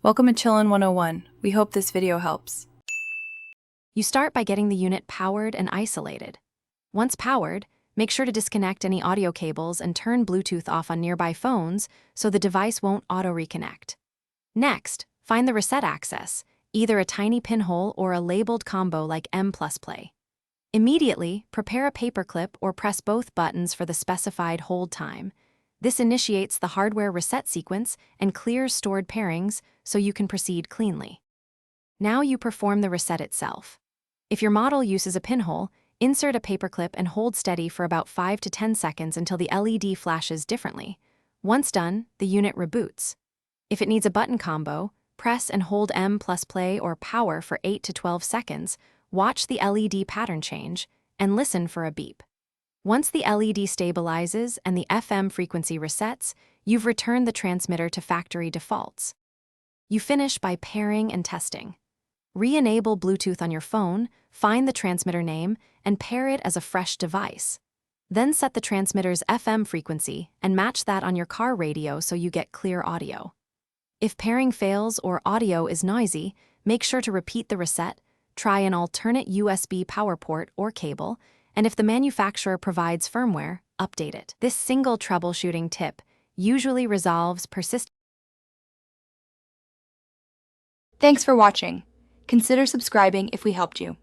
Welcome to Chillin' 101. We hope this video helps. You start by getting the unit powered and isolated. Once powered, make sure to disconnect any audio cables and turn Bluetooth off on nearby phones so the device won't auto-reconnect. Next, find the reset access, either a tiny pinhole or a labeled combo like M plus play. Immediately, prepare a paperclip or press both buttons for the specified hold time. This initiates the hardware reset sequence and clears stored pairings so you can proceed cleanly. Now you perform the reset itself. If your model uses a pinhole, insert a paperclip and hold steady for about 5 to 10 seconds until the LED flashes differently. Once done, the unit reboots. If it needs a button combo, press and hold M plus play or power for 8 to 12 seconds, watch the LED pattern change, and listen for a beep. Once the LED stabilizes and the FM frequency resets, you've returned the transmitter to factory defaults. You finish by pairing and testing. Re-enable Bluetooth on your phone, find the transmitter name, and pair it as a fresh device. Then set the transmitter's FM frequency and match that on your car radio so you get clear audio. If pairing fails or audio is noisy, make sure to repeat the reset, try an alternate USB power port or cable, and if the manufacturer provides firmware, update it. This single troubleshooting tip usually resolves persistent. Thanks for watching. Consider subscribing if we helped you.